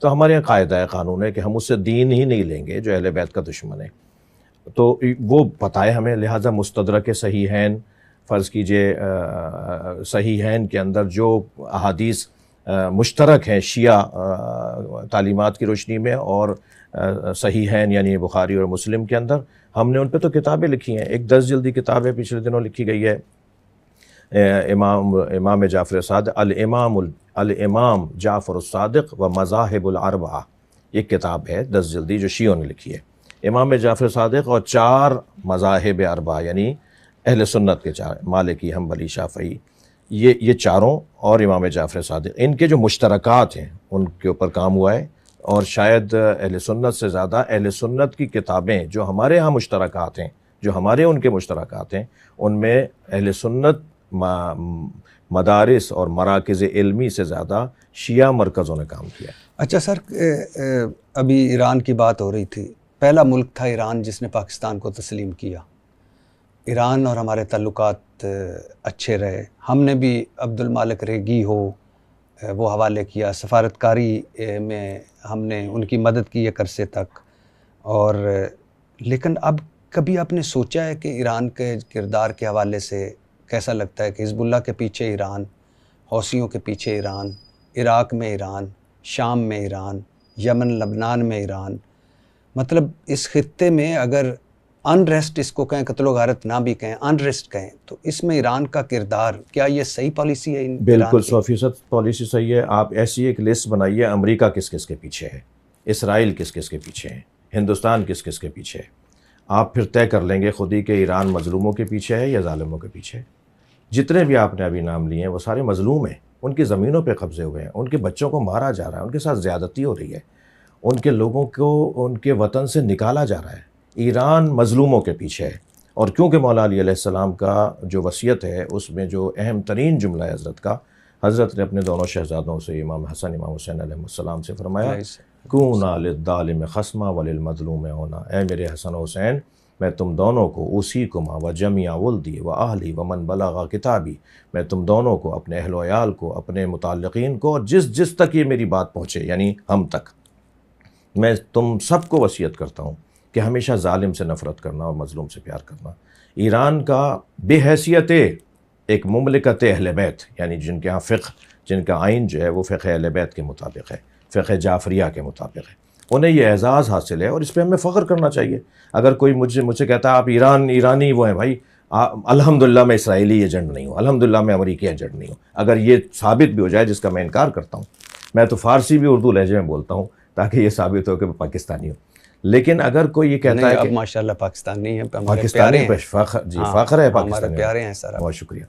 تو ہمارے یہاں قاعدہ قانون ہے کہ ہم اس سے دین ہی نہیں لیں گے جو اہل بیت کا دشمن ہے. تو وہ پتہ ہے ہمیں، لہٰذا مستدرک صحیحین فرض کیجئے، صحیحین کے اندر جو احادیث مشترک ہیں شیعہ تعلیمات کی روشنی میں اور صحیحین یعنی بخاری اور مسلم کے اندر، ہم نے ان پہ تو کتابیں لکھی ہیں. ایک 10 جلدی کتاب ہے پچھلے دنوں لکھی گئی ہے، امام جعفر صادق، الامام جعفر الصادق و مذاہب الاربعہ، یہ کتاب ہے 10 جلدی جو شیعوں نے لکھی ہے. امام جعفر صادق اور 4 مذاہب اربعہ یعنی اہل سنت کے 4، مالکی، حنبلی، شافعی، یہ چاروں اور امام جعفر صادق، ان کے جو مشترکات ہیں ان کے اوپر کام ہوا ہے. اور شاید اہل سنت سے زیادہ اہل سنت کی کتابیں جو ہمارے ہاں مشترکات ہیں، جو ہمارے ان کے مشترکات ہیں، ان میں اہل سنت مدارس اور مراکز علمی سے زیادہ شیعہ مرکزوں نے کام کیا. اچھا سر، ابھی ایران کی بات ہو رہی تھی. پہلا ملک تھا ایران جس نے پاکستان کو تسلیم کیا. ایران اور ہمارے تعلقات اچھے رہے. ہم نے بھی عبد المالک ریگی ہو وہ حوالے کیا، سفارتکاری میں ہم نے ان کی مدد کی ایک عرصے تک. اور لیکن اب کبھی آپ نے سوچا ہے کہ ایران کے کردار کے حوالے سے کیسا لگتا ہے کہ حزب اللہ کے پیچھے ایران، حوثیوں کے پیچھے ایران، عراق میں ایران، شام میں ایران، یمن لبنان میں ایران، مطلب اس خطے میں اگر انریسٹ اس کو کہیں، قتل و غارت نہ بھی کہیں، انریسٹ کہیں، تو اس میں ایران کا کردار کیا یہ صحیح پالیسی ہے؟ بالکل 100% پالیسی صحیح ہے. آپ ایسی ایک لسٹ بنائیے، امریکہ کس کس کے پیچھے ہے، اسرائیل کس کس کے پیچھے ہے، ہندوستان کس کس کے پیچھے ہے. آپ پھر طے کر لیں گے خود ہی کہ ایران مظلوموں کے پیچھے ہے یا ظالموں کے پیچھے ہے. جتنے بھی آپ نے ابھی نام لیے ہیں وہ سارے مظلوم ہیں، ان کی زمینوں پہ قبضے ہوئے ہیں، ان کے بچوں کو مارا جا رہا ہے، ان کے ساتھ زیادتی ہو رہی ہے، ان کے لوگوں کو ان کے وطن سے نکالا جا رہا ہے. ایران مظلوموں کے پیچھے ہے. اور کیونکہ مولا علی علیہ السلام کا جو وصیت ہے اس میں جو اہم ترین جملہ ہے حضرت کا، حضرت نے اپنے دونوں شہزادوں سے، امام حسن امام حسین علیہ السلام سے فرمایا، کُونَا لِلظَّالِمِ خَصْمًا وَلِلْمَظْلُومِ عَوْنًا، اے میرے حسن و حسین، میں تم دونوں کو اوصیکما وجمیع ولدی واہلی ومن بلغ کتابی، میں تم دونوں کو، اپنے اہل و عیال کو، اپنے متعلقین کو، اور جس تک یہ میری بات پہنچے یعنی ہم تک، میں تم سب کو وصیت کرتا ہوں کہ ہمیشہ ظالم سے نفرت کرنا اور مظلوم سے پیار کرنا. ایران کا بے حیثیت ایک مملکت اہل بیت، یعنی جن کے ہاں فقہ، جن کا آئین جو ہے وہ فقہ اہل بیت کے مطابق ہے، فقہ جعفریہ کے مطابق ہے، انہیں یہ اعزاز حاصل ہے اور اس پہ ہمیں فخر کرنا چاہیے. اگر کوئی مجھ سے کہتا ہے آپ ایرانی وہ ہیں، بھائی الحمدللہ میں اسرائیلی ایجنٹ نہیں ہوں، الحمدللہ میں امریکی ایجنٹ نہیں ہوں. اگر یہ ثابت بھی ہو جائے، جس کا میں انکار کرتا ہوں، میں تو فارسی بھی اردو لہجے میں بولتا ہوں تاکہ یہ ثابت ہو کہ میں پاکستانی ہوں. لیکن اگر کوئی یہ کہتا ہے کہ ماشاءاللہ پاکستانی ہیں، پاکستانی فخر، جی فخر ہے پاکستانی، پیارے ہیں سر، بہت شکریہ.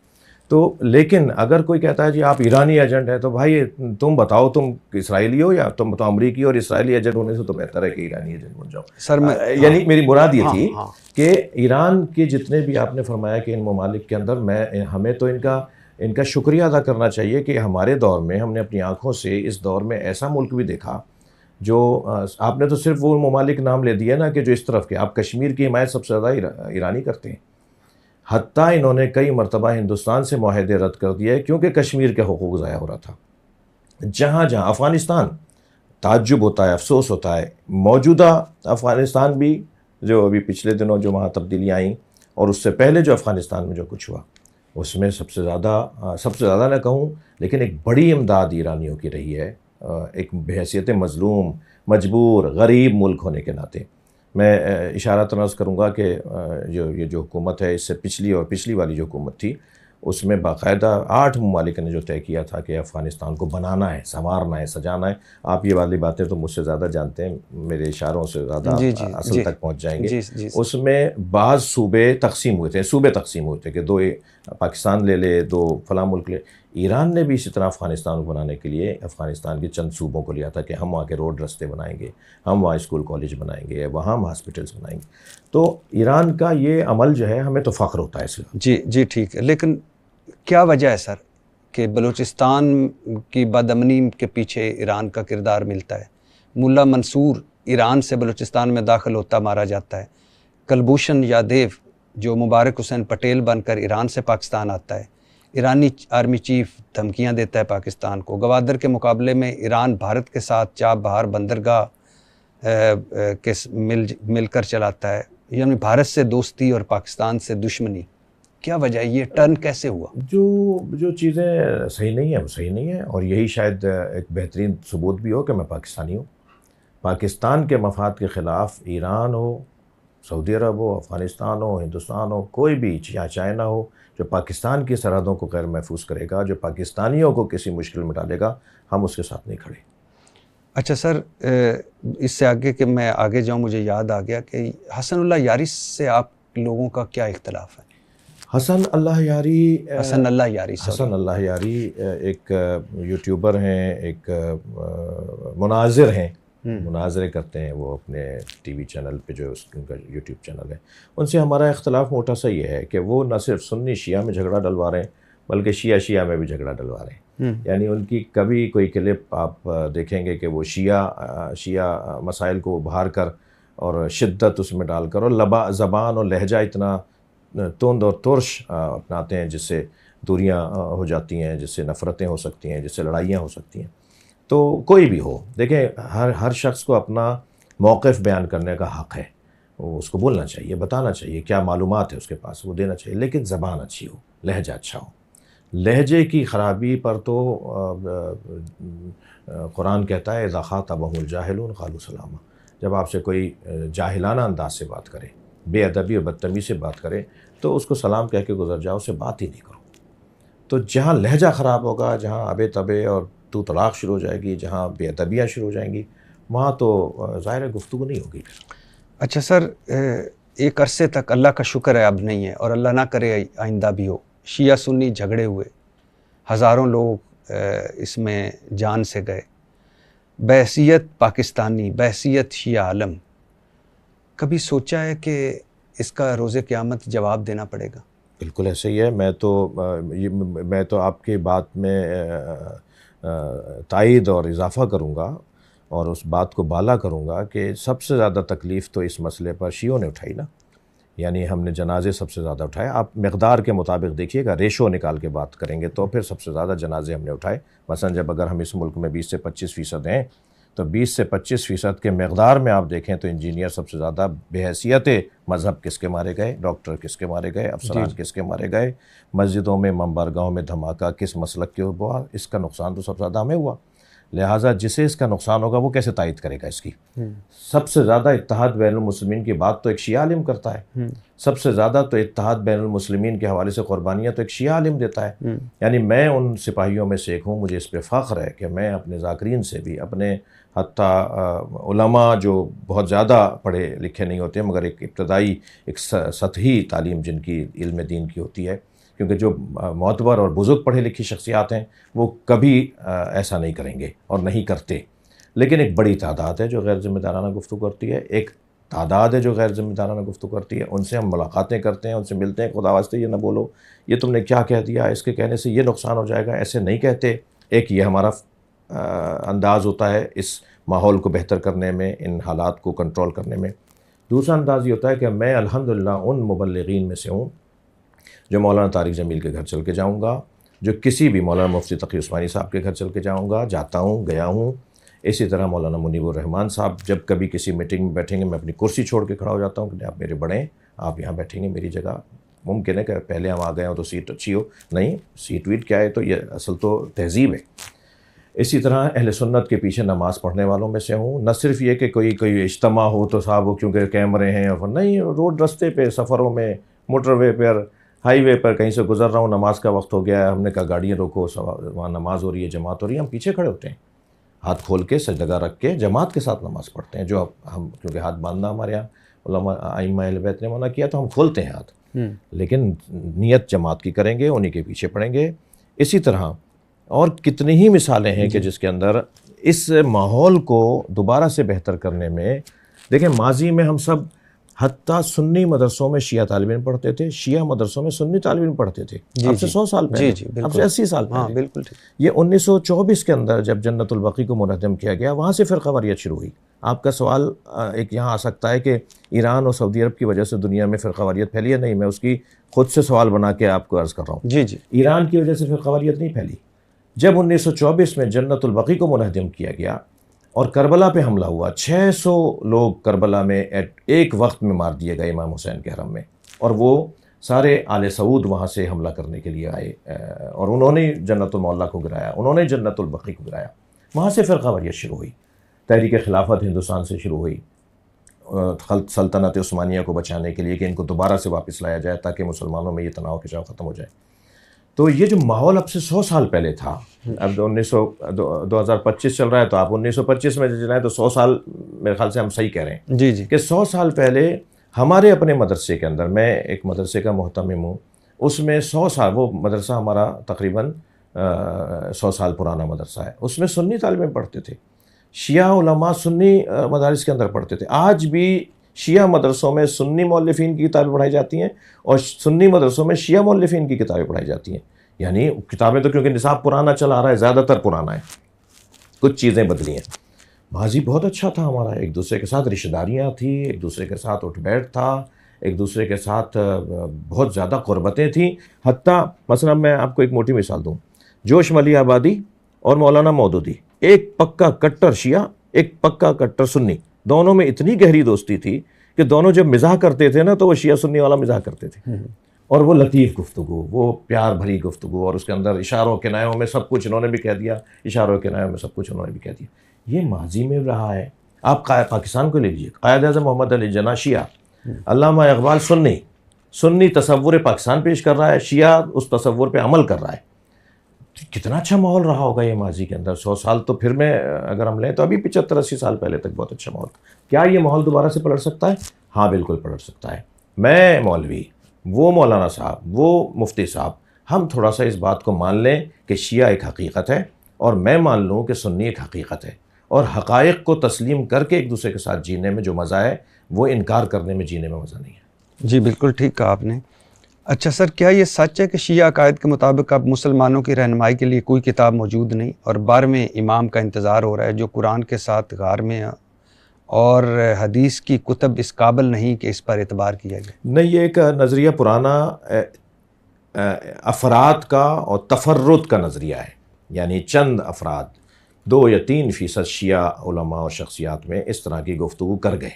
تو لیکن اگر کوئی کہتا ہے جی آپ ایرانی ایجنٹ ہیں، تو بھائی تم بتاؤ تم اسرائیلی ہو یا تم تو امریکی اور اسرائیلی ایجنٹ ہونے سے تو بہتر ہے کہ ایرانی ایجنٹ بن جاؤ. سر یعنی میری مراد یہ تھی کہ ایران کے جتنے بھی آپ نے فرمایا کہ ان ممالک کے اندر ہمیں تو ان کا شکریہ ادا کرنا چاہیے کہ ہمارے دور میں ہم نے اپنی آنکھوں سے اس دور میں ایسا ملک بھی دیکھا جو آپ نے تو صرف وہ ممالک نام لے دیے نا کہ جو اس طرف کے، آپ کشمیر کی حمایت سب سے زیادہ ایرانی کرتے ہیں. حتیٰ انہوں نے کئی مرتبہ ہندوستان سے معاہدے رد کر دیے کیونکہ کشمیر کے حقوق ضائع ہو رہا تھا. جہاں افغانستان، تعجب ہوتا ہے، افسوس ہوتا ہے، موجودہ افغانستان بھی جو ابھی پچھلے دنوں جو وہاں تبدیلیاں آئیں اور اس سے پہلے جو افغانستان میں جو کچھ ہوا، اس میں سب سے زیادہ نہ کہوں لیکن ایک بڑی امداد ایرانیوں کی رہی ہے، ایک بحیثیت مظلوم، مجبور، غریب ملک ہونے کے ناطے. میں اشارہ عرض کروں گا کہ یہ جو حکومت ہے، اس سے پچھلی والی جو حکومت تھی، اس میں باقاعدہ 8 ممالک نے جو طے کیا تھا کہ افغانستان کو بنانا ہے، سنوارنا ہے، سجانا ہے. آپ یہ والی باتیں تو مجھ سے زیادہ جانتے ہیں، میرے اشاروں سے زیادہ اصل تک پہنچ جائیں گے. اس میں بعض صوبے تقسیم ہوئے تھے کہ 2 پاکستان لے لے، 2 فلاں ملک لے. ایران نے بھی اسی طرح افغانستان کو بنانے کے لیے افغانستان کے چند صوبوں کو لیا تھا کہ ہم وہاں کے روڈ رستے بنائیں گے، ہم وہاں اسکول کالج بنائیں گے، وہاں ہم ہاسپٹلس بنائیں گے. تو ایران کا یہ عمل جو ہے ہمیں تو فخر ہوتا ہے اس کا. جی ٹھیک ہے، لیکن کیا وجہ ہے سر کہ بلوچستان کی بدامنی کے پیچھے ایران کا کردار ملتا ہے؟ ملا منصور ایران سے بلوچستان میں داخل ہوتا مارا جاتا ہے. کلبھوشن یادیو جو مبارک حسین پٹیل بن کر ایران سے پاکستان آتا ہے، ایرانی آرمی چیف دھمکیاں دیتا ہے پاکستان کو. گوادر کے مقابلے میں ایران بھارت کے ساتھ چاب بہار بندرگاہ کے مل کر چلاتا ہے. یعنی بھارت سے دوستی اور پاکستان سے دشمنی. کیا وجہ ہے؟ یہ ٹرن کیسے ہوا؟ جو چیزیں صحیح نہیں ہیں وہ صحیح نہیں ہیں، اور یہی شاید ایک بہترین ثبوت بھی ہو کہ میں پاکستانی ہوں. پاکستان کے مفاد کے خلاف ایران ہو، سعودی عرب ہو، افغانستان ہو، ہندوستان ہو، کوئی بھی یا چائنا ہو، جو پاکستان کی سرحدوں کو غیر محفوظ کرے گا، جو پاکستانیوں کو کسی مشکل میں ڈالے گا، ہم اس کے ساتھ نہیں کھڑے. اچھا سر، اس سے آگے کہ میں آگے جاؤں، مجھے یاد آ گیا کہ حسن اللہ یاری سے آپ لوگوں کا کیا اختلاف ہے؟ حسن اللہ یاری ایک یوٹیوبر ہیں، ایک مناظر ہیں، مناظرے کرتے ہیں وہ اپنے ٹی وی چینل پہ، جو ان کا یوٹیوب چینل ہے. ان سے ہمارا اختلاف موٹا سا یہ ہے کہ وہ نہ صرف سنی شیعہ میں جھگڑا ڈلوا رہے ہیں بلکہ شیعہ میں بھی جھگڑا ڈلوا رہے ہیں. یعنی ان کی کبھی کوئی کلپ آپ دیکھیں گے کہ وہ شیعہ مسائل کو ابھار کر اور شدت اس میں ڈال کر، اور زبان اور لہجہ اتنا تند اور ترش اپناتے ہیں جس سے دوریاں ہو جاتی ہیں، جس سے نفرتیں ہو سکتی ہیں، جس سے لڑائیاں ہو سکتی ہیں. تو کوئی بھی ہو، دیکھیں ہر شخص کو اپنا موقف بیان کرنے کا حق ہے. وہ اس کو بولنا چاہیے، بتانا چاہیے کیا معلومات ہے اس کے پاس، وہ دینا چاہیے، لیکن زبان اچھی ہو، لہجہ اچھا ہو. لہجے کی خرابی پر تو قرآن کہتا ہے اذا خاطبهم الجاہلون قالوا سلاما. جب آپ سے کوئی جاہلانہ انداز سے بات کرے، بے ادبی اور بدتمیزی سے بات کرے، تو اس کو سلام کہہ کے گزر جاؤ، اسے بات ہی نہیں کرو. تو جہاں لہجہ خراب ہوگا، جہاں ابے تبے اور تو طلاق شروع ہو جائے گی، جہاں بے ادبیاں شروع ہو جائیں گی، وہاں تو ظاہر گفتگو نہیں ہوگی. اچھا سر، ایک عرصے تک اللہ کا شکر ہے اب نہیں ہے، اور اللہ نہ کرے آئندہ بھی ہو، شیعہ سنی جھگڑے ہوئے، ہزاروں لوگ اس میں جان سے گئے. بحیثیت پاکستانی، بحیثیت شیعہ عالم، کبھی سوچا ہے کہ اس کا روز قیامت جواب دینا پڑے گا؟ بالکل ایسے ہی ہے. میں تو آپ کی بات میں تائید اور اضافہ کروں گا، اور اس بات کو بالا کروں گا کہ سب سے زیادہ تکلیف تو اس مسئلے پر شیعوں نے اٹھائی نا. یعنی ہم نے جنازے سب سے زیادہ اٹھائے. آپ مقدار کے مطابق دیکھیے گا، ریشو نکال کے بات کریں گے تو پھر سب سے زیادہ جنازے ہم نے اٹھائے. مثلا جب اگر ہم اس ملک میں 20 سے 25% ہیں، تو 20 سے 25% کے مقدار میں آپ دیکھیں تو انجینئر سب سے زیادہ بحیثیت مذہب کس کے مارے گئے، ڈاکٹر کس کے مارے گئے، افسران کس کے مارے گئے، مسجدوں میں منبرگاہوں میں دھماکہ کس مسلک کے ہوا. اس کا نقصان تو سب سے زیادہ ہمیں ہوا. لہٰذا جسے اس کا نقصان ہوگا وہ کیسے تائید کرے گا اس کی؟ سب سے زیادہ اتحاد بین المسلمین کی بات تو ایک شیعہ عالم کرتا ہے. سب سے زیادہ تو اتحاد بین المسلمین کے حوالے سے قربانیاں تو ایک شیعہ عالم دیتا ہے. یعنی میں ان سپاہیوں میں سے ایک ہوں. مجھے اس پہ فخر ہے کہ میں اپنے ذاکرین سے بھی، اپنے حتیٰ علماء جو بہت زیادہ پڑھے لکھے نہیں ہوتے مگر ایک ابتدائی ایک سطحی تعلیم جن کی علم دین کی ہوتی ہے، کیونکہ جو معتبر اور بزرگ پڑھے لکھی شخصیات ہیں وہ کبھی ایسا نہیں کریں گے اور نہیں کرتے. لیکن ایک بڑی تعداد ہے جو غیر ذمہ دارانہ گفتگو کرتی ہے، ایک تعداد ہے جو غیر ذمہ دارانہ گفتگو کرتی ہے. ان سے ہم ملاقاتیں کرتے ہیں، ان سے ملتے ہیں. خدا واسطے یہ نہ بولو، یہ تم نے کیا کہہ دیا، اس کے کہنے سے یہ نقصان ہو جائے گا، ایسے نہیں کہتے. ایک یہ ہمارا انداز ہوتا ہے اس ماحول کو بہتر کرنے میں، ان حالات کو کنٹرول کرنے میں. دوسرا انداز یہ ہوتا ہے کہ میں الحمدللہ ان مبلغین میں سے ہوں جو مولانا طارق جمیل کے گھر چل کے جاؤں گا، جو کسی بھی مولانا مفتی تقی عثمانی صاحب کے گھر چل کے جاؤں گا، جاتا ہوں، گیا ہوں. اسی طرح مولانا منیب الرحمان صاحب جب کبھی کسی میٹنگ میں بیٹھیں گے، میں اپنی کرسی چھوڑ کے کھڑا ہو جاتا ہوں کہ آپ میرے بڑے ہیں، آپ یہاں بیٹھیں گے میری جگہ. ممکن ہے کہ پہلے ہم آ گئے ہوں تو سیٹ اچھی ہو، نہیں، سیٹ ویٹ کیا ہے، تو یہ اصل تو تہذیب ہے. اسی طرح اہل سنت کے پیچھے نماز پڑھنے والوں میں سے ہوں. نہ صرف یہ کہ کوئی اجتماع ہو تو صاحب وہ کیونکہ کیمرے ہیں، اور نہیں، روڈ رستے پہ، سفروں میں، موٹر وے پر، ہائی وے پر کہیں سے گزر رہا ہوں، نماز کا وقت ہو گیا ہے، ہم نے کہا گاڑیاں روکو، وہاں نماز ہو رہی ہے، جماعت ہو رہی ہے، ہم پیچھے کھڑے ہوتے ہیں، ہاتھ کھول کے سجدگاہ رکھ کے جماعت کے ساتھ نماز پڑھتے ہیں. جو ہم کیونکہ ہاتھ باندھنا ہمارے یہاں علماء ائمہ اہل بیت نے منع کیا تو ہم کھولتے ہیں ہاتھ، لیکن نیت جماعت کی کریں گے، انہی کے پیچھے پڑھیں گے. اسی طرح اور کتنی ہی مثالیں ہیں کہ جس کے اندر اس ماحول کو دوبارہ سے بہتر کرنے میں، دیکھیں ماضی میں ہم سب حتیٰ سنی مدرسوں میں شیعہ طالب علم پڑھتے تھے، شیعہ مدرسوں میں سنی طالب علم پڑھتے تھے. اب سے 100 سال پہلے، اب سے 80 سال پہلے. بالکل. یہ 1924 کے اندر جب جنت البقیع کو منہدم کیا گیا، وہاں سے فرقہ واریت شروع ہوئی. آپ کا سوال ایک یہاں آ سکتا ہے کہ ایران اور سعودی عرب کی وجہ سے دنیا میں فرقہ واریت پھیلی ہے. نہیں، میں اس کی خود سے سوال بنا کے آپ کو عرض کر رہا ہوں. جی جی. ایران کی وجہ سے فرقہ واریت نہیں پھیلی. جب 1924 میں جنت البقیع کو منہدم کیا گیا اور کربلا پہ حملہ ہوا، 600 لوگ کربلا میں ایک وقت میں مار دیے گئے امام حسین کے حرم میں، اور وہ سارے آل سعود وہاں سے حملہ کرنے کے لیے آئے اور انہوں نے جنت المعلیٰ کو گرایا، انہوں نے جنت البقیع کو گرایا. وہاں سے فرقہ واریت شروع ہوئی. تحریک خلافت ہندوستان سے شروع ہوئی سلطنت عثمانیہ کو بچانے کے لیے کہ ان کو دوبارہ سے واپس لایا جائے تاکہ مسلمانوں میں یہ تناؤ کھچاؤ ختم ہو جائے. تو یہ جو ماحول اب سے 100 سال پہلے تھا، اب 2025 چل رہا ہے تو آپ 1925 میں جائیں تو 100 سال میرے خیال سے ہم صحیح کہہ رہے ہیں. جی جی. کہ 100 سال پہلے ہمارے اپنے مدرسے کے اندر، میں ایک مدرسے کا محتمم ہوں، اس میں 100 سال، وہ مدرسہ ہمارا تقریباً 100 سال پرانا مدرسہ ہے، اس میں سنی طالب علم پڑھتے تھے. شیعہ علماء سنی مدارس کے اندر پڑھتے تھے. آج بھی شیعہ مدرسوں میں سنی مؤلفین کی کتابیں پڑھائی جاتی ہیں اور سنی مدرسوں میں شیعہ مؤلفین کی کتابیں پڑھائی جاتی ہیں. یعنی کتابیں تو کیونکہ نصاب پرانا چلا آ رہا ہے، زیادہ تر پرانا ہے، کچھ چیزیں بدلی ہیں. ماضی بہت اچھا تھا ہمارا، ایک دوسرے کے ساتھ رشتہ داریاں تھیں، ایک دوسرے کے ساتھ اٹھ بیٹھ تھا، ایک دوسرے کے ساتھ بہت زیادہ قربتیں تھیں. حتیٰ مثلا میں آپ کو ایک موٹی مثال دوں، جوش ملی آبادی اور مولانا مودودی، ایک پکا کٹر شیعہ، ایک پکا کٹر سنی، دونوں میں اتنی گہری دوستی تھی کہ دونوں جب مزاح کرتے تھے نا تو وہ شیعہ سنی والا مزاح کرتے تھے، اور وہ لطیف گفتگو، وہ پیار بھری گفتگو، اور اس کے اندر اشاروں کنایوں میں سب کچھ انہوں نے بھی کہہ دیا، اشاروں کنایوں میں سب کچھ انہوں نے بھی کہہ دیا. یہ ماضی میں رہا ہے. آپ پاکستان کو لے لیجیے، قائد اعظم محمد علی جناح شیعہ، علامہ اقبال سنی تصور پاکستان پیش کر رہا ہے، شیعہ اس تصور پہ عمل کر رہا ہے. کتنا اچھا ماحول رہا ہوگا یہ ماضی کے اندر. 100 سال تو پھر میں اگر ہم لیں تو ابھی 75-80 سال پہلے تک بہت اچھا ماحول. کیا یہ ماحول دوبارہ سے پلٹ سکتا ہے؟ ہاں بالکل پلٹ سکتا ہے. میں مولوی، وہ مولانا صاحب، وہ مفتی صاحب، ہم تھوڑا سا اس بات کو مان لیں کہ شیعہ ایک حقیقت ہے اور میں مان لوں کہ سنی ایک حقیقت ہے، اور حقائق کو تسلیم کر کے ایک دوسرے کے ساتھ جینے میں جو مزہ ہے وہ انکار کرنے میں جینے میں مزہ نہیں ہے. جی بالکل ٹھیک کہا آپ نے. اچھا سر، کیا یہ سچ ہے کہ شیعہ عقائد کے مطابق اب مسلمانوں کی رہنمائی کے لیے کوئی کتاب موجود نہیں اور 12ویں امام کا انتظار ہو رہا ہے جو قرآن کے ساتھ غار میں ہے، اور حدیث کی کتب اس قابل نہیں کہ اس پر اعتبار کیا جائے؟ نہیں، یہ ایک نظریہ پرانا افراد کا اور تفرد کا نظریہ ہے. یعنی چند افراد 2 یا 3% شیعہ علماء اور شخصیات میں اس طرح کی گفتگو کر گئے،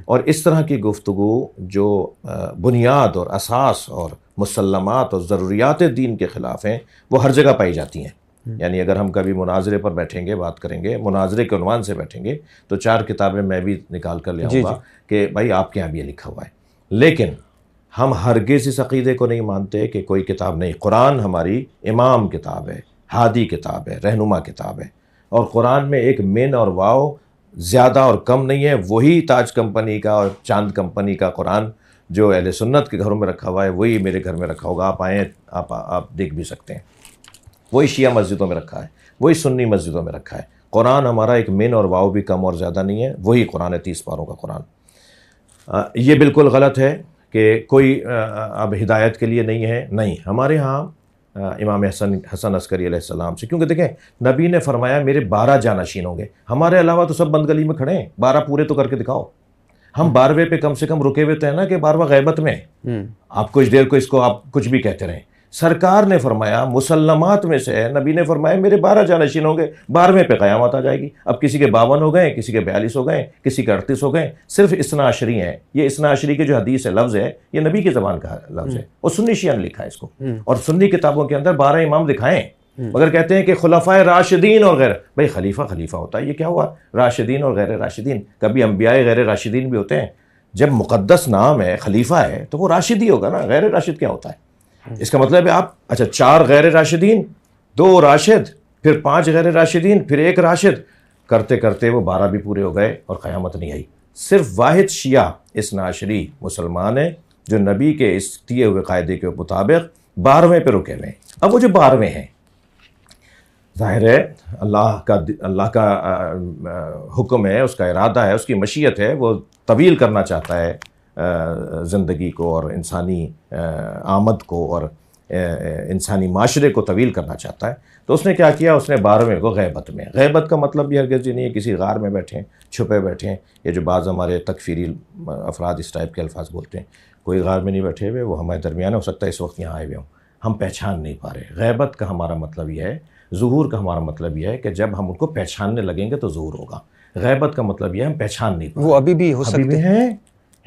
اور اس طرح کی گفتگو جو بنیاد اور اساس اور مسلمات اور ضروریات دین کے خلاف ہیں وہ ہر جگہ پائی جاتی ہیں. یعنی اگر ہم کبھی مناظرے پر بیٹھیں گے، بات کریں گے، مناظرے کے عنوان سے بیٹھیں گے تو 4 کتابیں میں بھی نکال کر لے آؤں گا کہ بھائی آپ کے یہاں بھی یہ لکھا ہوا ہے. لیکن ہم ہرگز اس عقیدے کو نہیں مانتے کہ کوئی کتاب نہیں. قرآن ہماری امام کتاب ہے، ہادی کتاب ہے، رہنما کتاب ہے، اور قرآن میں ایک من اور واو زیادہ اور کم نہیں ہے. وہی تاج کمپنی کا اور چاند کمپنی کا قرآن جو اہل سنت کے گھروں میں رکھا ہوا ہے وہی میرے گھر میں رکھا ہوگا. آپ آئیں، آپ دیکھ بھی سکتے ہیں. وہی شیعہ مسجدوں میں رکھا ہے، وہی سنی مسجدوں میں رکھا ہے. قرآن ہمارا ایک من اور واو بھی کم اور زیادہ نہیں ہے، وہی قرآن ہے 30 پاروں کا قرآن. یہ بالکل غلط ہے کہ کوئی اب ہدایت کے لیے نہیں ہے. نہیں، ہمارے ہاں امام حسن عسکری علیہ السلام سے، کیونکہ دیکھیں نبی نے فرمایا میرے 12 جانشین ہوں گے، ہمارے علاوہ تو سب بند گلی میں کھڑے ہیں، 12 پورے تو کر کے دکھاؤ. ہم 12ویں پہ کم سے کم رکے ہوئے تو ہیں نا کہ 12واں غیبت میں. آپ کچھ دیر کو اس کو آپ کچھ بھی کہتے رہیں. سرکار نے فرمایا مسلمات میں سے ہے، نبی نے فرمایا میرے 12 جانشین ہوں گے، 12ویں پہ قیامت آ جائے گی. اب کسی کے 52 ہو گئے، کسی کے 42 ہو گئے، کسی کے 38 ہو گئے. صرف اثنا عشری ہیں. یہ اثنا عشری کے جو حدیث ہے، لفظ ہے، یہ نبی کی زبان کا لفظ ہے، اور سنی شیعہ نے لکھا ہے اس کو. اور سنی کتابوں کے اندر 12 امام دکھائیں، مگر کہتے ہیں کہ خلفائے راشدین اور غیر. بھائی خلیفہ ہوتا ہے، یہ کیا ہوا راشدین اور غیر راشدین؟ کبھی انبیاء غیر راشدین بھی ہوتے ہیں. جب مقدس نام ہے، خلیفہ ہے، تو وہ راشد ہی ہوگا نا. غیر راشد کیا ہوتا ہے؟ اس کا مطلب ہے آپ 4 غیر راشدین، 2 راشد، پھر 5 غیر راشدین، پھر 1 راشد، کرتے کرتے وہ 12 بھی پورے ہو گئے اور قیامت نہیں آئی. صرف واحد شیعہ اثنا عشری مسلمان ہے جو نبی کے اس دیے ہوئے قاعدے کے مطابق 12ویں پہ رکے ہوئے ہیں. اب وہ جو 12ویں ہیں، ظاہر ہے اللہ کا حکم ہے، اس کا ارادہ ہے، اس کی مشیت ہے، وہ طویل کرنا چاہتا ہے زندگی کو اور انسانی آمد کو، اور انسانی معاشرے کو طویل کرنا چاہتا ہے، تو اس نے کیا کیا، اس نے 12ویں کو غیبت میں. غیبت کا مطلب یہ ہرگز نہیں ہے کسی غار میں بیٹھیں، چھپے بیٹھیں. یہ جو بعض ہمارے تکفیری افراد اس ٹائپ کے الفاظ بولتے ہیں، کوئی غار میں نہیں بیٹھے ہوئے، وہ ہمارے درمیان ہو سکتا ہے اس وقت یہاں آئے ہوئے ہوں، ہم پہچان نہیں پا رہے. غیبت کا ہمارا مطلب یہ ہے، ظہور کا ہمارا مطلب یہ ہے کہ جب ہم ان کو پہچاننے لگیں گے تو ظہور ہوگا. غیبت کا مطلب یہ ہے ہم پہچان نہیں پا رہے. وہ ابھی بھی ہو ابھی بھی سکتے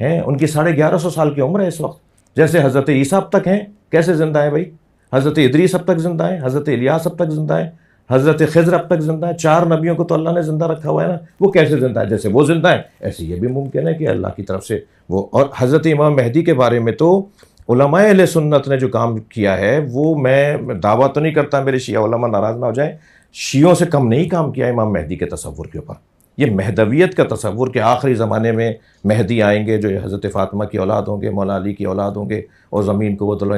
ہیں، ان کی 1150 سال کی عمر ہے اس وقت. جیسے حضرت عیسیٰ اب تک ہیں، کیسے زندہ ہیں بھائی؟ حضرت ادریس اب تک زندہ ہیں، حضرت الیاس اب تک زندہ ہیں، حضرت خضر اب تک زندہ ہے. 4 نبیوں کو تو اللہ نے زندہ رکھا ہوا ہے نا. وہ کیسے زندہ ہے؟ جیسے وہ زندہ ہیں ایسے یہ بھی ممکن ہے کہ اللہ کی طرف سے وہ. اور حضرت امام مہدی کے بارے میں تو علماء اہل سنت نے جو کام کیا ہے، وہ میں دعویٰ تو نہیں کرتا، میرے شیعہ علماء ناراض نہ ہو جائیں، شیعوں سے کم نہیں کام کیا امام مہدی کے تصور کے اوپر. یہ مہدویت کا تصور کہ آخری زمانے میں مہدی آئیں گے جو حضرت فاطمہ کی اولاد ہوں گے، مولا علی کی اولاد ہوں گے، اور زمین کو وہ عدل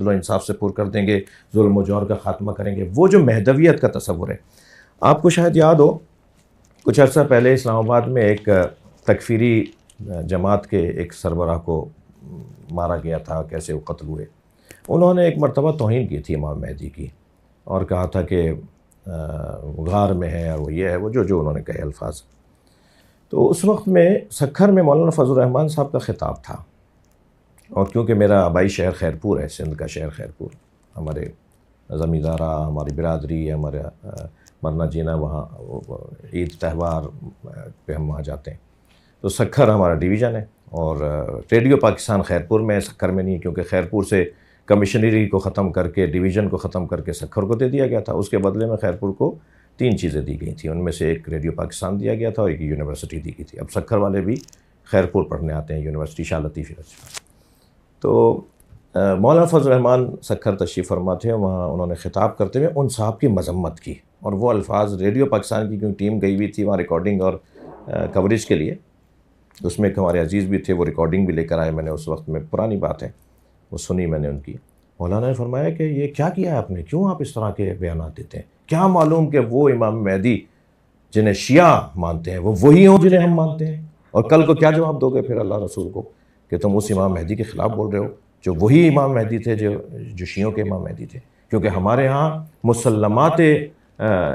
و انصاف سے پر کر دیں گے، ظلم و جور کا خاتمہ کریں گے. وہ جو مہدویت کا تصور ہے، آپ کو شاید یاد ہو کچھ عرصہ پہلے اسلام آباد میں ایک تکفیری جماعت کے ایک سربراہ کو مارا گیا تھا، کیسے وہ قتل ہوئے. انہوں نے ایک مرتبہ توہین کی تھی امام مہدی کی، اور کہا تھا کہ غار میں ہے، اور وہ یہ ہے، وہ جو انہوں نے کہے الفاظ. تو اس وقت میں سکھر میں مولانا فضل الرحمان صاحب کا خطاب تھا، اور کیونکہ میرا آبائی شہر خیرپور ہے، سندھ کا شہر خیرپور، ہمارے زمیندارہ، ہماری برادری، ہمارا مرنا جینا وہاں، عید تہوار پہ ہم وہاں جاتے ہیں. تو سکھر ہمارا ڈویژن ہے، اور ریڈیو پاکستان خیرپور میں ہے، سکھر میں نہیں ہے، کیونکہ خیرپور سے کمشنری کو ختم کر کے، ڈویژن کو ختم کر کے سکھر کو دے دیا گیا تھا. اس کے بدلے میں خیرپور کو 3 چیزیں دی گئی تھیں، ان میں سے ایک ریڈیو پاکستان دیا گیا تھا اور ایک یونیورسٹی دی گئی تھی. اب سکھر والے بھی خیرپور پڑھنے آتے ہیں، یونیورسٹی شاہ لطیف یونیورسٹی. تو مولانا فضل الرحمان سکھر تشریف فرما تھے، وہاں انہوں نے خطاب کرتے ہوئے ان صاحب کی مذمت کی، اور وہ الفاظ ریڈیو پاکستان کی کیونکہ ٹیم گئی ہوئی تھی وہاں ریکارڈنگ اور کوریج کے لیے، اس میں ایک ہمارے عزیز بھی تھے، وہ ریکارڈنگ بھی لے کر آئے. میں نے اس وقت میں پرانی بات ہے وہ سنی میں نے ان کی. مولانا نے فرمایا کہ یہ کیا کیا ہے آپ نے، کیوں آپ اس طرح کے بیانات دیتے ہیں؟ کیا معلوم کہ وہ امام مہدی جنہیں شیعہ مانتے ہیں وہ وہی ہوں جنہیں ہم مانتے ہیں؟ اور کل کو کیا جواب دو گے پھر اللہ رسول کو کہ تم اس امام مہدی کے خلاف بول رہے ہو جو وہی امام مہدی تھے جو شیعوں کے امام مہدی تھے؟ کیونکہ ہمارے ہاں مسلمات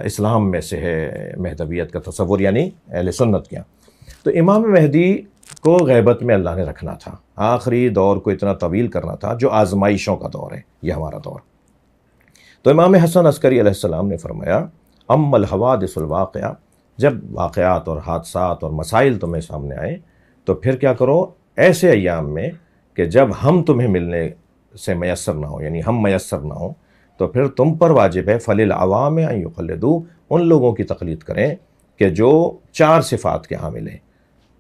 اسلام میں سے ہے مہدویت کا تصور، یعنی اہل سنت کیا. تو امام مہدی کو غیبت میں اللہ نے رکھنا تھا، آخری دور کو اتنا طویل کرنا تھا جو آزمائشوں کا دور ہے، یہ ہمارا دور. تو امام حسن عسکری علیہ السلام نے فرمایا اما الحوادث الواقعہ، جب واقعات اور حادثات اور مسائل تمہیں سامنے آئے تو پھر کیا کرو ایسے ایام میں کہ جب ہم تمہیں ملنے سے میسر نہ ہو، یعنی ہم میسر نہ ہوں، تو پھر تم پر واجب ہے فللعوام ان یقلدوا، ان لوگوں کی تقلید کریں کہ جو 4 صفات کے حامل ہیں،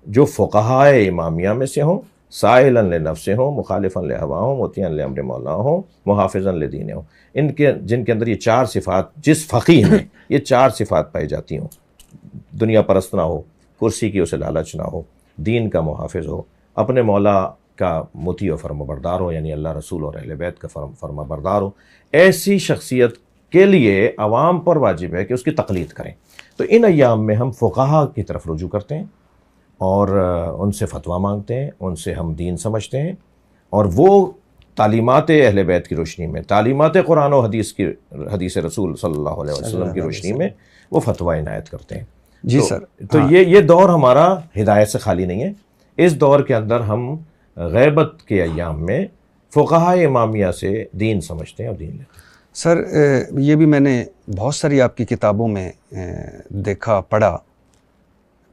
جو فقہائے امامیہ میں سے ہوں، سائلا لنفس ہوں، مخالفا لہوا ہوں، مطیعا لامر مولا ہوں، محافظا لدین ہوں. جن کے اندر یہ 4 صفات، جس فقیہ میں یہ 4 صفات پائی جاتی ہوں، دنیا پرست نہ ہو، کرسی کی اسے لالچ نہ ہو، دین کا محافظ ہو، اپنے مولا کا مطیع و فرما بردار ہو، یعنی اللہ رسول اور اہل بیت کا فرما بردار ہو، ایسی شخصیت کے لیے عوام پر واجب ہے کہ اس کی تقلید کریں. تو ان ایام میں ہم فقہا کی طرف رجوع کرتے ہیں اور ان سے فتویٰ مانگتے ہیں، ان سے ہم دین سمجھتے ہیں، اور وہ تعلیمات اہل بیت کی روشنی میں، تعلیمات قرآن و حدیث رسول صلی اللہ علیہ وسلم کی روشنی میں وہ فتویٰ عنایت کرتے ہیں. جی سر. تو یہ دور ہمارا ہدایت سے خالی نہیں ہے. اس دور کے اندر ہم غیبت کے ایام میں فقہائے امامیہ سے دین سمجھتے ہیں اور دین لیتے ہیں. سر یہ بھی میں نے بہت ساری آپ کی کتابوں میں دیکھا پڑھا،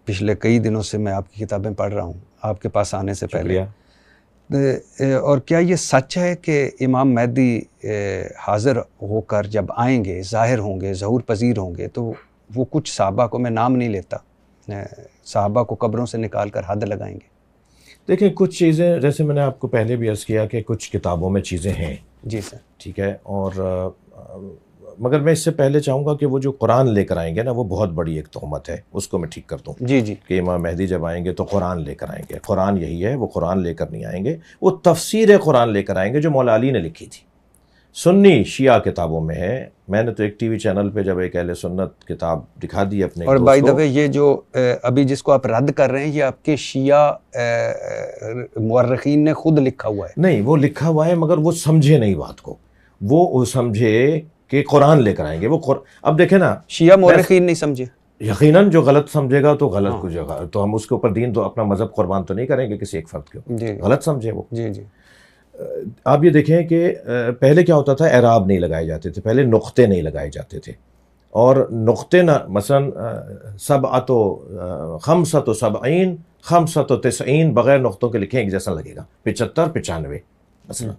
پچھلے کئی دنوں سے میں آپ کی کتابیں پڑھ رہا ہوں آپ کے پاس آنے سے پہلے. اور کیا یہ سچ ہے کہ امام مہدی حاضر ہو کر جب آئیں گے، ظاہر ہوں گے، ظہور پذیر ہوں گے، تو وہ کچھ صحابہ کو، میں نام نہیں لیتا، صحابہ کو قبروں سے نکال کر حد لگائیں گے؟ دیکھیں کچھ چیزیں، جیسے میں نے آپ کو پہلے بھی عرض کیا کہ کچھ کتابوں میں چیزیں ہیں. جی سر. ٹھیک ہے. اور مگر میں اس سے پہلے چاہوں گا کہ وہ جو قرآن لے کر آئیں گے نا، وہ بہت بڑی ایک تہمت ہے، اس کو میں ٹھیک کر دوں. جی جی. کہ امام مہدی جب آئیں گے تو قرآن لے کر آئیں گے. قرآن یہی ہے، وہ قرآن لے کر نہیں آئیں گے، وہ تفسیر قرآن لے کر آئیں گے جو مولا علی نے لکھی تھی. سنی شیعہ کتابوں میں ہے. میں نے تو ایک ٹی وی چینل پہ جب ایک اہل سنت کتاب دکھا دی اپنے، اور بائی دا وے یہ جو ابھی جس کو آپ رد کر رہے ہیں یہ آپ کے شیعہ مورخین نے خود لکھا ہوا ہے؟ نہیں، وہ لکھا ہوا ہے مگر وہ سمجھے نہیں بات کو. وہ سمجھے کہ قرآن لے کر آئیں گے. وہ اب دیکھیں نا, شیعہ مورخین نہیں سمجھے. یقیناً جو غلط سمجھے گا تو غلط کچھ جگہ, تو ہم اس کے اوپر دین تو اپنا مذہب قربان تو نہیں کریں گے کسی ایک فرد کے اوپر, غلط سمجھے وہ. جی جی. آپ یہ دیکھیں کہ پہلے کیا ہوتا تھا, اعراب نہیں لگائے جاتے تھے, پہلے نقطے نہیں لگائے جاتے تھے, اور نقطے نہ مثلاً سبعۃ و خمسۃ و سبعین خمسۃ و تسعین بغیر نقطوں کے لکھیں ایک جیسا لگے گا, 75 95 مثلا.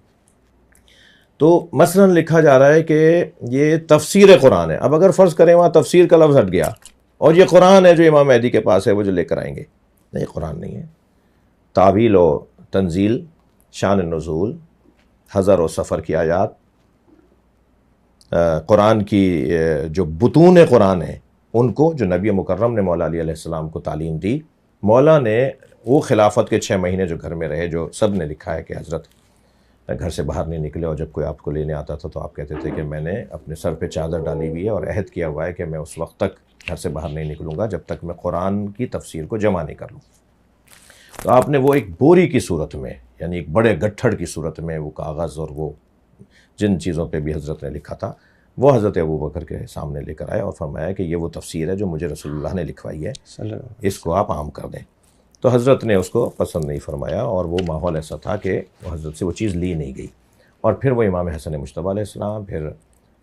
تو مثلا لکھا جا رہا ہے کہ یہ تفسیر قرآن ہے. اب اگر فرض کریں وہاں تفسیر کا لفظ ہٹ گیا اور یہ قرآن ہے جو امام مہدی کے پاس ہے وہ جو لے کر آئیں گے, نہیں, قرآن نہیں ہے. تعویل و تنزیل, شان نزول, حضر و سفر کی آیات, قرآن کی جو بطون قرآن ہیں ان کو جو نبی مکرم نے مولا علی علیہ السلام کو تعلیم دی. مولا نے وہ خلافت کے 6 مہینے جو گھر میں رہے, جو سب نے لکھا ہے کہ حضرت گھر سے باہر نہیں نکلے, اور جب کوئی آپ کو لینے آتا تھا تو آپ کہتے تھے کہ میں نے اپنے سر پہ چادر ڈالی ہوئی ہے اور عہد کیا ہوا ہے کہ میں اس وقت تک گھر سے باہر نہیں نکلوں گا جب تک میں قرآن کی تفسیر کو جمع نہیں کر لوں. تو آپ نے وہ ایک بوری کی صورت میں, یعنی ایک بڑے گٹھڑ کی صورت میں وہ کاغذ اور وہ جن چیزوں پہ بھی حضرت نے لکھا تھا وہ حضرت ابوبکر کے سامنے لے کر آئے اور فرمایا کہ یہ وہ تفسیر ہے جو مجھے رسول اللہ نے لکھوائی ہے, اس کو آپ عام کر دیں. تو حضرت نے اس کو پسند نہیں فرمایا, اور وہ ماحول ایسا تھا کہ وہ حضرت سے وہ چیز لی نہیں گئی. اور پھر وہ امام حسن مجتبیٰ علیہ السلام, پھر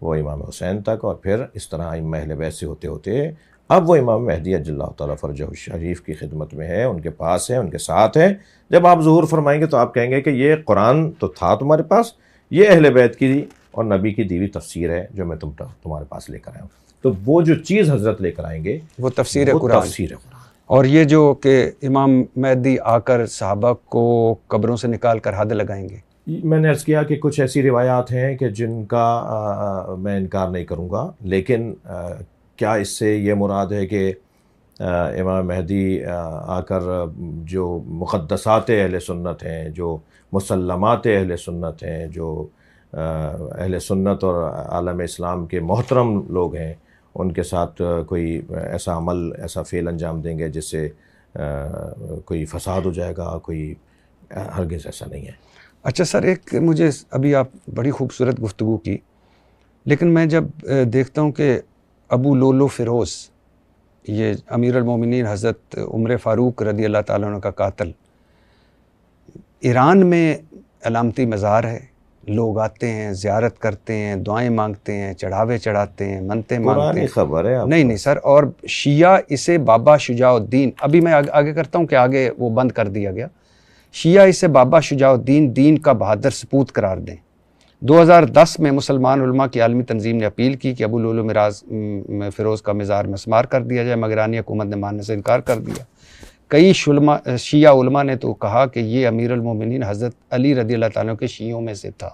وہ امام حسین تک, اور پھر اس طرح ائمہ اہل بیت سے ہوتے ہوتے اب وہ امام مہدی عجل اللہ تعالیٰ فرجہ الشریف کی خدمت میں ہے, ان کے پاس ہے, ان کے ساتھ ہے. جب آپ ظہور فرمائیں گے تو آپ کہیں گے کہ یہ قرآن تو تھا تمہارے پاس, یہ اہل بیت کی اور نبی کی دیوی تفسیر ہے جو میں تمہارے پاس لے کر آیا ہوں. تو وہ جو چیز حضرت لے کر آئیں گے وہ تفسیر قرآن. اور یہ جو کہ امام مہدی آ کر صحابہ کو قبروں سے نکال کر حد لگائیں گے, میں نے عرض کیا کہ کچھ ایسی روایات ہیں کہ جن کا میں انکار نہیں کروں گا, لیکن کیا اس سے یہ مراد ہے کہ امام مہدی آ کر جو مقدسات اہل سنت ہیں, جو مسلمات اہل سنت ہیں, جو اہل سنت اور عالم اسلام کے محترم لوگ ہیں, ان کے ساتھ کوئی ایسا عمل, ایسا فعل انجام دیں گے جس سے کوئی فساد ہو جائے گا, کوئی ہرگز ایسا نہیں ہے. اچھا سر, ایک مجھے ابھی آپ بڑی خوبصورت گفتگو کی, لیکن میں جب دیکھتا ہوں کہ ابو لولو فیروز, یہ امیر المومنین حضرت عمر فاروق رضی اللہ تعالیٰ عنہ کا قاتل, ایران میں علامتی مزار ہے, لوگ آتے ہیں, زیارت کرتے ہیں, دعائیں مانگتے ہیں, چڑھاوے چڑھاتے ہیں, منتیں مانگتے ہیں. خبر ہے نہیں سر, اور شیعہ اسے بابا شجاع الدین, ابھی میں آگے کرتا ہوں کہ آگے وہ بند کر دیا گیا, شیعہ اسے بابا شجاع الدین دین کا بہادر سپوت قرار دیں. 2010 میں مسلمان علماء کی عالمی تنظیم نے اپیل کی کہ ابو لولو فیروز کا مزار مسمار کر دیا جائے, مگر ایرانی حکومت نے ماننے سے انکار کر دیا. کئی شیعہ علماء نے تو کہا کہ یہ امیر المومنین حضرت علی رضی اللہ تعالیٰ کے شیعوں میں سے تھا.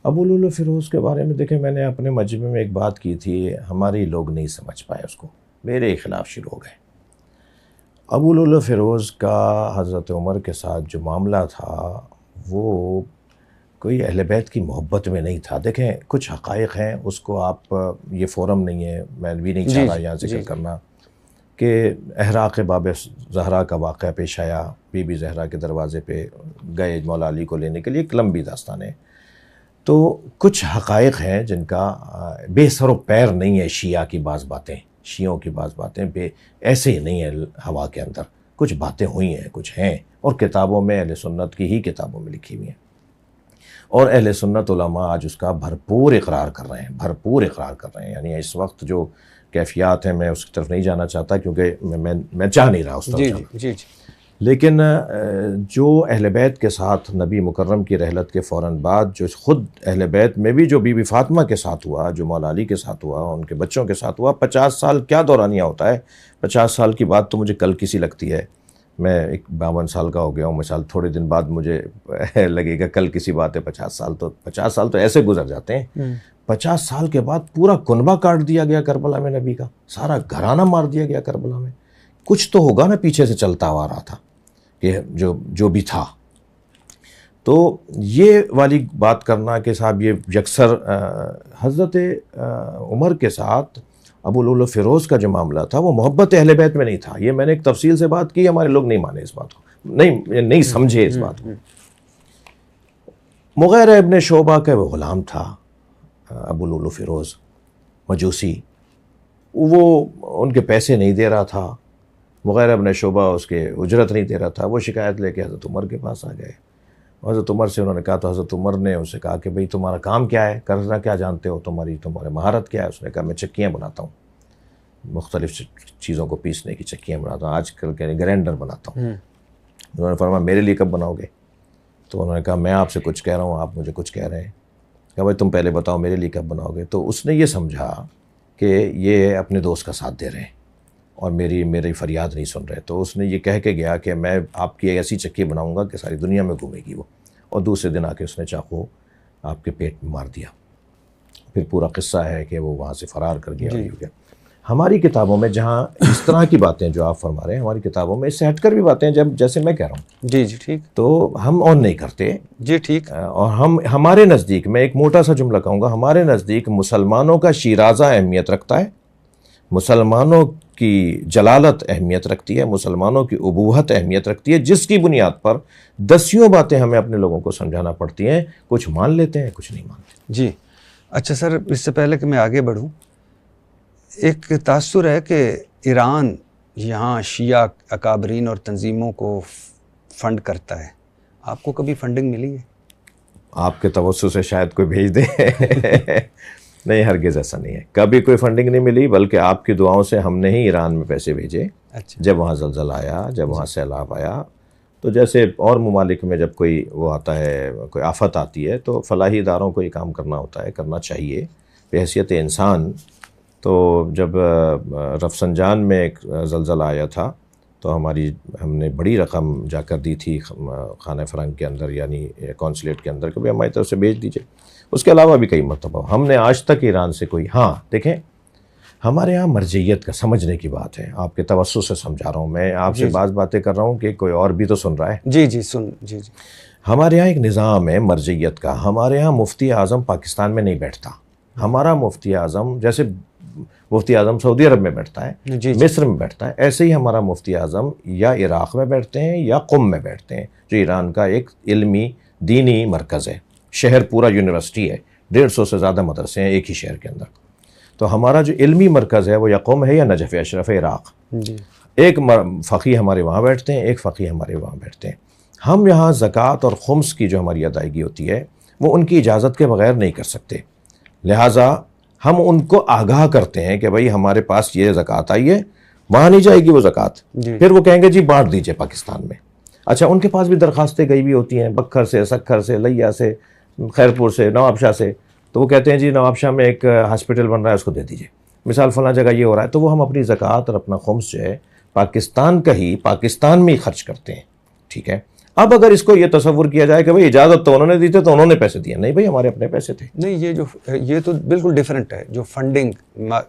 ابو لولو فیروز کے بارے میں دیکھیں, میں نے اپنے مجمع میں ایک بات کی تھی, ہمارے لوگ نہیں سمجھ پائے اس کو, میرے خلاف شروع ہو گئے. ابو لولو فیروز کا حضرت عمر کے ساتھ جو معاملہ تھا وہ کوئی اہل بیت کی محبت میں نہیں تھا. دیکھیں کچھ حقائق ہیں, اس کو آپ, یہ فورم نہیں ہے, میں بھی نہیں چاہ رہا یہاں ذکر کرنا, کہ احراق باب زہرا کا واقعہ پیش آیا, بی بی زہرا کے دروازے پہ گئے مولا علی کو لینے کے لیے, ایک لمبی داستان ہے. تو کچھ حقائق ہیں جن کا بے سر و پیر نہیں ہے. شیعہ کی بعض باتیں, شیعوں کی بعض باتیں ایسے ہی نہیں ہے ہوا کے اندر, کچھ باتیں ہوئی ہیں, کچھ ہیں, اور کتابوں میں اہل سنت کی ہی کتابوں میں لکھی ہوئی ہیں, اور اہل سنت علماء آج اس کا بھرپور اقرار کر رہے ہیں, بھرپور اقرار کر رہے ہیں. یعنی اس وقت جو کیفیات ہیں میں اس کی طرف نہیں جانا چاہتا کیونکہ میں چاہ نہیں رہا اس طرف جانا. جی. لیکن جو اہل بیت کے ساتھ نبی مکرم کی رحلت کے فوراً بعد جو خود اہل بیت میں بھی جو بی بی فاطمہ کے ساتھ ہوا, جو مولا علی کے ساتھ ہوا, ان کے بچوں کے ساتھ ہوا, 50 سال کیا دورانیہ ہوتا ہے. 50 سال کی بات تو مجھے کل کسی لگتی ہے, میں 52 سال کا ہو گیا ہوں, مثال تھوڑے دن بعد مجھے لگے گا کل کسی بات ہے. 50 سال تو ایسے گزر جاتے ہیں. 50 سال کے بعد پورا کنبہ کاٹ دیا گیا کربلا میں, نبی کا سارا گھرانہ مار دیا گیا کربلا میں. کچھ تو ہوگا نا پیچھے سے چلتا آ رہا تھا کہ جو بھی تھا. تو یہ والی بات کرنا کہ صاحب یہ یکسر حضرت عمر کے ساتھ ابو لولو فیروز کا جو معاملہ تھا وہ محبت اہل بیت میں نہیں تھا. یہ میں نے ایک تفصیل سے بات کی, ہمارے لوگ نہیں مانے اس بات کو, نہیں سمجھے اس بات کو. مغیرہ ابن شعبہ کا وہ غلام تھا, ابو لولو فیروز مجوسی، وہ ان کے پیسے نہیں دے رہا تھا، مغیر ابن شعبہ اس کے اجرت نہیں دے رہا تھا، وہ شکایت لے کے حضرت عمر کے پاس آ گئے. حضرت عمر سے انہوں نے کہا تو حضرت عمر نے اسے کہا کہ بھئی تمہارا کام کیا ہے، کرنا کیا جانتے ہو، تمہارے مہارت کیا ہے؟ اس نے کہا میں چکیاں بناتا ہوں، مختلف چیزوں کو پیسنے کی چکیاں بناتا ہوں، آج کل کہ گرینڈر بناتا ہوں. انہوں نے فرمایا میرے لیے کب بناؤ گے؟ تو انہوں نے کہا میں آپ سے کچھ کہہ رہا ہوں، آپ مجھے کچھ کہہ رہے ہیں. کہا بھائی تم پہلے بتاؤ میرے لیے کب بناؤ گے؟ تو اس نے یہ سمجھا کہ یہ اپنے دوست کا ساتھ دے رہے ہیں اور میری فریاد نہیں سن رہے. تو اس نے یہ کہہ کے گیا کہ میں آپ کی ایسی چکی بناؤں گا کہ ساری دنیا میں گھومے گی وہ، اور دوسرے دن آ کے اس نے چاقو آپ کے پیٹ میں مار دیا. پھر پورا قصہ ہے کہ وہ وہاں سے فرار کر گیا. ہماری کتابوں میں جہاں اس طرح کی باتیں جو آپ فرما رہے ہیں، ہماری کتابوں میں اس سے ہٹ کر بھی باتیں جیسے میں کہہ رہا ہوں، جی ٹھیک، تو ہم آن نہیں کرتے. جی ٹھیک. اور ہمارے نزدیک، میں ایک موٹا سا جملہ کہوں گا، ہمارے نزدیک مسلمانوں کا شیرازہ اہمیت رکھتا ہے، مسلمانوں کی جلالت اہمیت رکھتی ہے، مسلمانوں کی ابوہت اہمیت رکھتی ہے، جس کی بنیاد پر دسیوں باتیں ہمیں اپنے لوگوں کو سمجھانا پڑتی ہیں. کچھ مان لیتے ہیں، کچھ نہیں مانتے. جی اچھا سر، اس سے پہلے کہ میں آگے بڑھوں، ایک تاثر ہے کہ ایران یہاں شیعہ اکابرین اور تنظیموں کو فنڈ کرتا ہے. آپ کو کبھی فنڈنگ ملی ہے؟ آپ کے توسط سے شاید کوئی بھیج دے. نہیں، ہرگز ایسا نہیں ہے، کبھی کوئی فنڈنگ نہیں ملی، بلکہ آپ کی دعاؤں سے ہم نے ہی ایران میں پیسے بھیجے. اچھا. جب وہاں زلزلہ آیا، جب وہاں سیلاب آیا، تو جیسے اور ممالک میں جب کوئی وہ آتا ہے، کوئی آفت آتی ہے، تو فلاحی اداروں کو یہ کام کرنا ہوتا ہے، کرنا چاہیے بحیثیت انسان. تو جب رفسنجان میں ایک زلزلہ آیا تھا تو ہم نے بڑی رقم جا کر دی تھی خانہ فرنگ کے اندر، یعنی کونسلیٹ کے اندر، کہ بھی ہماری طرف سے بھیج دیجیے. اس کے علاوہ بھی کئی مرتبہ ہم نے آج تک ایران سے کوئی، ہاں دیکھیں ہمارے ہاں مرجعیت کا سمجھنے کی بات ہے، آپ کے توسط سے سمجھا رہا ہوں، میں آپ سے بعض باتیں کر رہا ہوں کہ کوئی اور بھی تو سن رہا ہے. جی. ہمارے ہاں ایک نظام ہے مرجعیت کا. ہمارے ہاں مفتی اعظم پاکستان میں نہیں بیٹھتا. ہمارا مفتی اعظم جیسے مفتی اعظم سعودی عرب میں بیٹھتا ہے، مصر میں بیٹھتا ہے، ایسے ہی ہمارا مفتی اعظم یا عراق میں بیٹھتے ہیں یا قم میں بیٹھتے ہیں، جو ایران کا ایک علمی دینی مرکز ہے. شہر پورا یونیورسٹی ہے، 150 سے زیادہ مدرسے ہیں ایک ہی شہر کے اندر. تو ہمارا جو علمی مرکز ہے وہ یا قم ہے یا نجف اشرف عراق. ایک فقی ہمارے وہاں بیٹھتے ہیں، ایک فقی ہمارے وہاں بیٹھتے ہیں. ہم یہاں زکوٰۃ اور خمس کی جو ہماری ادائیگی ہوتی ہے وہ ان کی اجازت کے بغیر نہیں کر سکتے. لہٰذا ہم ان کو آگاہ کرتے ہیں کہ بھائی ہمارے پاس یہ زکوٰۃ آئی ہے، وہاں نہیں جائے گی وہ زکوٰۃ. پھر وہ کہیں گے جی بانٹ دیجئے پاکستان میں. اچھا، ان کے پاس بھی درخواستیں گئی بھی ہوتی ہیں، بکھر سے، سکھر سے، لیا سے، خیرپور سے، نواب شاہ سے. تو وہ کہتے ہیں جی نواب شاہ میں ایک ہاسپٹل بن رہا ہے، اس کو دے دیجئے، مثال فلاں جگہ یہ ہو رہا ہے. تو وہ ہم اپنی زکوٰۃ اور اپنا خمس جو ہے پاکستان کا ہی پاکستان میں ہی خرچ کرتے ہیں. ٹھیک ہے. اب اگر اس کو یہ تصور کیا جائے کہ بھئی اجازت تو انہوں نے دی تھی تو انہوں نے پیسے دیے، نہیں بھئی ہمارے اپنے پیسے تھے. نہیں، یہ تو بالکل ڈیفرنٹ ہے. جو فنڈنگ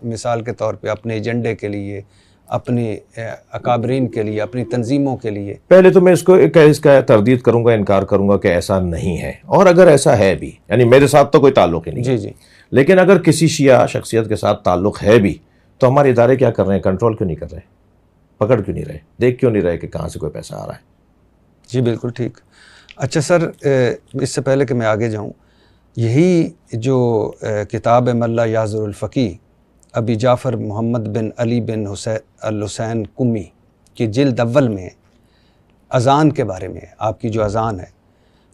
مثال کے طور پہ اپنے ایجنڈے کے لیے، اپنی اکابرین کے لیے، اپنی تنظیموں کے لیے، پہلے تو میں اس کا تردید کروں گا، انکار کروں گا کہ ایسا نہیں ہے. اور اگر ایسا ہے بھی، یعنی میرے ساتھ تو کوئی تعلق ہی نہیں. جی. لیکن اگر کسی شیعہ شخصیت کے ساتھ تعلق ہے بھی تو ہمارے ادارے کیا کر رہے ہیں؟ کنٹرول کیوں نہیں کر رہے؟ پکڑ کیوں نہیں رہے؟ دیکھ کیوں نہیں رہے کہ کہاں سے کوئی پیسہ آ رہا ہے؟ جی بالکل ٹھیک. اچھا سر، اس سے پہلے کہ میں آگے جاؤں، یہی جو کتاب ہے ملا یعذر الفقی، ابی جعفر محمد بن علی بن الحسین قمی کی جلد اول میں اذان کے بارے میں، آپ کی جو اذان ہے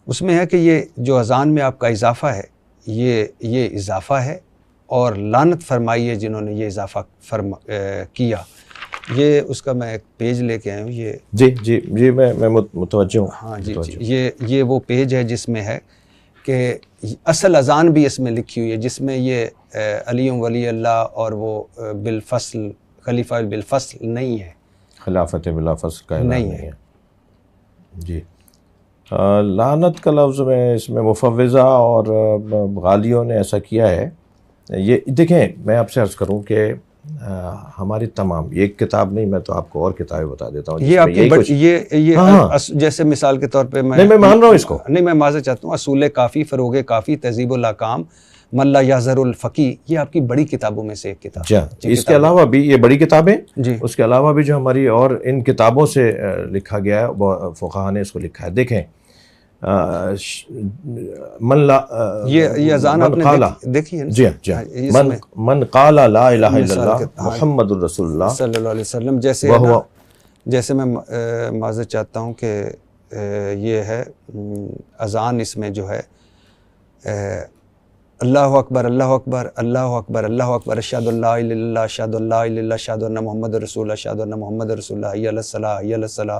اس میں ہے کہ یہ جو اذان میں آپ کا اضافہ ہے یہ اضافہ ہے، اور لعنت فرمائی ہے جنہوں نے یہ اضافہ کیا. یہ اس کا میں ایک پیج لے کے آیا ہوں. یہ جی میں متوجہ ہوں. ہاں جی. یہ وہ پیج ہے جس میں ہے کہ اصل اذان بھی اس میں لکھی ہوئی ہے، جس میں یہ علی ولی اللہ اور وہ بالفصل خلیفہ بالفصل نہیں ہے، خلافت بلا فصل کا اعلان نہیں ہے. جی. لعنت کا لفظ میں اس میں مفوضہ اور غالیوں نے ایسا کیا ہے. یہ دیکھیں، میں آپ سے عرض کروں کہ ہماری تمام، یہ ایک کتاب نہیں، میں تو آپ کو اور کتابیں بتا دیتا ہوں. یہ آپ کی جیسے مثال کے طور پہ میں مان رہا ہوں اس کو. نہیں، میں معذرت چاہتا ہوں. اصول کافی، فروغ کافی، تہذیب الاحکام، ملا یعذر الفقی، یہ آپ کی بڑی کتابوں میں سے ایک کتاب. اس کے علاوہ بھی یہ بڑی کتابیں، جی، اس کے علاوہ بھی جو ہماری اور ان کتابوں سے لکھا گیا ہے، فقہاء نے اس کو لکھا ہے. دیکھیں، من لا یہ اذان آپ من نے قال دیکھی ہے نا؟ جی جی اس میں من قال لا الہ الا مثال اللہ کے- محمد الرسول اللہ صلی اللہ علیہ وسلم، جیسے ہے نا، وہو جیسے میں معذرت چاہتا ہوں کہ یہ ہے اذان، اس میں جو ہے اللہ اکبر اللہ اکبر اللہ اکبر اللہ اکبر، اشہد اللہ الہ الا اللہ اشہد اللہ الہ الا اللہ اشہد ان محمد رسول اللہ اشہد ان محمد رسول اللہ، حی علی الصلاۃ حی علی الصلاۃ،